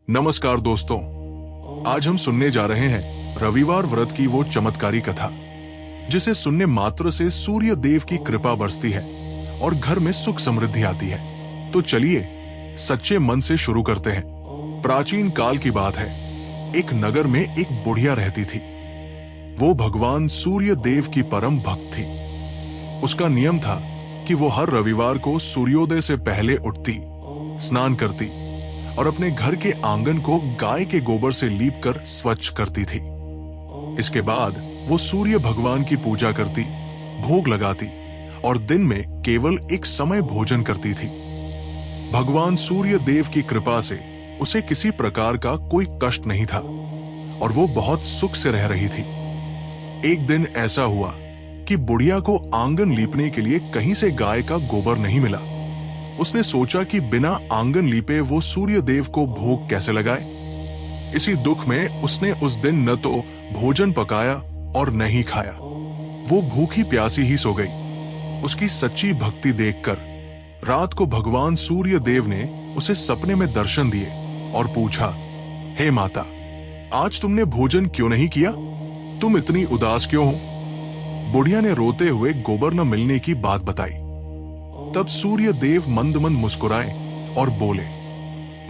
नमस्कार दोस्तों, आज हम सुनने जा रहे हैं रविवार व्रत की वो चमत्कारी कथा जिसे सुनने मात्र से सूर्य देव की कृपा बरसती है और घर में सुख समृद्धि आती है। तो चलिए सच्चे मन से शुरू करते हैं। प्राचीन काल की बात है, एक नगर में एक बुढ़िया रहती थी। वो भगवान सूर्य देव की परम भक्त थी। उसका नियम था कि वो हर रविवार को सूर्योदय से पहले उठती, स्नान करती और अपने घर के आंगन को गाय के गोबर से लीपकर स्वच्छ करती थी। इसके बाद वो सूर्य भगवान की पूजा करती, भोग लगाती और दिन में केवल एक समय भोजन करती थी। भगवान सूर्य देव की कृपा से उसे किसी प्रकार का कोई कष्ट नहीं था और वो बहुत सुख से रह रही थी। एक दिन ऐसा हुआ कि बुढ़िया को आंगन लीपने के लिए कहीं से गाय का गोबर नहीं मिला। उसने सोचा कि बिना आंगन लीपे वो सूर्य देव को भोग कैसे लगाए। इसी दुख में उसने उस दिन न तो भोजन पकाया और न ही खाया। वो भूखी प्यासी ही सो गई। उसकी सच्ची भक्ति देखकर रात को भगवान सूर्य देव ने उसे सपने में दर्शन दिए और पूछा, हे माता, आज तुमने भोजन क्यों नहीं किया? तुम इतनी उदास क्यों हो? बुढ़िया ने रोते हुए गोबर न मिलने की बात बताई। तब सूर्य देव मंद मंद मुस्कुराए और बोले,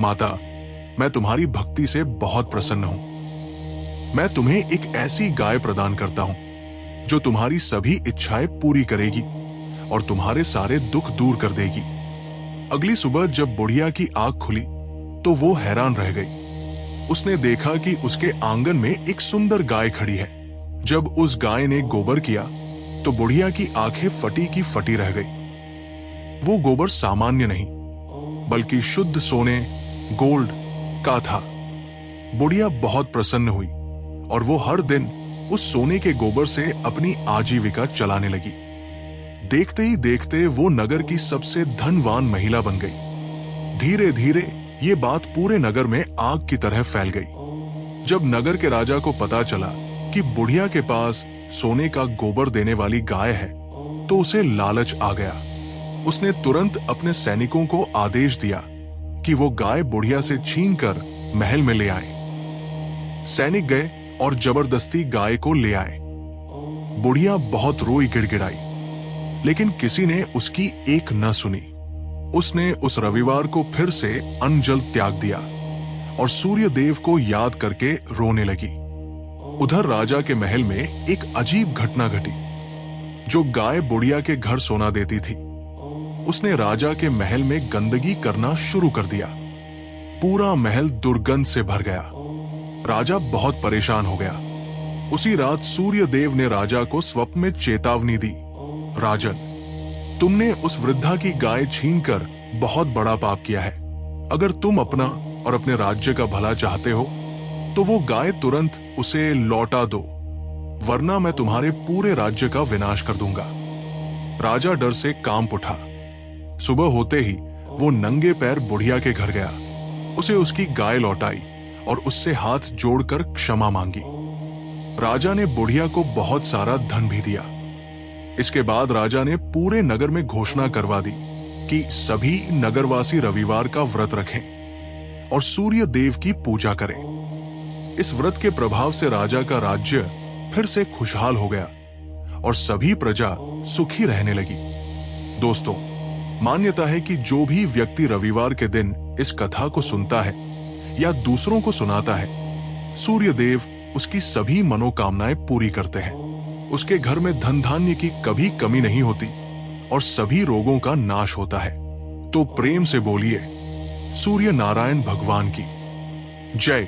माता, मैं तुम्हारी भक्ति से बहुत प्रसन्न हूं। मैं तुम्हें एक ऐसी गाय प्रदान करता हूं जो तुम्हारी सभी इच्छाएं पूरी करेगी और तुम्हारे सारे दुख दूर कर देगी। अगली सुबह जब बुढ़िया की आंख खुली तो वो हैरान रह गई। उसने देखा कि उसके आंगन में एक सुंदर गाय खड़ी है। जब उस गाय ने गोबर किया तो बुढ़िया की आंखें फटी की फटी रह गई। वो गोबर सामान्य नहीं बल्कि शुद्ध सोने, गोल्ड का था। बुढ़िया बहुत प्रसन्न हुई और वो हर दिन उस सोने के गोबर से अपनी आजीविका चलाने लगी। देखते ही देखते वो नगर की सबसे धनवान महिला बन गई। धीरे धीरे ये बात पूरे नगर में आग की तरह फैल गई। जब नगर के राजा को पता चला कि बुढ़िया के पास सोने का गोबर देने वाली गाय है तो उसे लालच आ गया। उसने तुरंत अपने सैनिकों को आदेश दिया कि वो गाय बुढ़िया से छीनकर महल में ले आए। सैनिक गए और जबरदस्ती गाय को ले आए। बुढ़िया बहुत रोई गिड़गिड़ाई, लेकिन किसी ने उसकी एक न सुनी। उसने उस रविवार को फिर से अन्न जल त्याग दिया और सूर्य देव को याद करके रोने लगी। उधर राजा के महल में एक अजीब घटना घटी। जो गाय बुढ़िया के घर सोना देती थी, उसने राजा के महल में गंदगी करना शुरू कर दिया। पूरा महल दुर्गंध से भर गया। राजा बहुत परेशान हो गया। उसी रात सूर्य देव ने राजा को स्वप्न में चेतावनी दी, राजन, तुमने उस वृद्धा की गाय छीनकर बहुत बड़ा पाप किया है। अगर तुम अपना और अपने राज्य का भला चाहते हो तो वो गाय तुरंत उसे लौटा दो, वरना मैं तुम्हारे पूरे राज्य का विनाश कर दूंगा। राजा डर से कांप उठा। सुबह होते ही वो नंगे पैर बुढ़िया के घर गया। उसे उसकी गाय लौटाई और उससे हाथ जोड़कर क्षमा मांगी। राजा ने बुढ़िया को बहुत सारा धन भी दिया। इसके बाद राजा ने पूरे नगर में घोषणा करवा दी कि सभी नगरवासी रविवार का व्रत रखें और सूर्य देव की पूजा करें। इस व्रत के प्रभाव से राजा का राज्य फिर से खुशहाल हो गया और सभी प्रजा सुखी रहने लगी। दोस्तों, मान्यता है कि जो भी व्यक्ति रविवार के दिन इस कथा को सुनता है या दूसरों को सुनाता है, सूर्य देव उसकी सभी मनोकामनाएं पूरी करते हैं। उसके घर में धन धान्य की कभी कमी नहीं होती और सभी रोगों का नाश होता है। तो प्रेम से बोलिए, सूर्य नारायण भगवान की जय।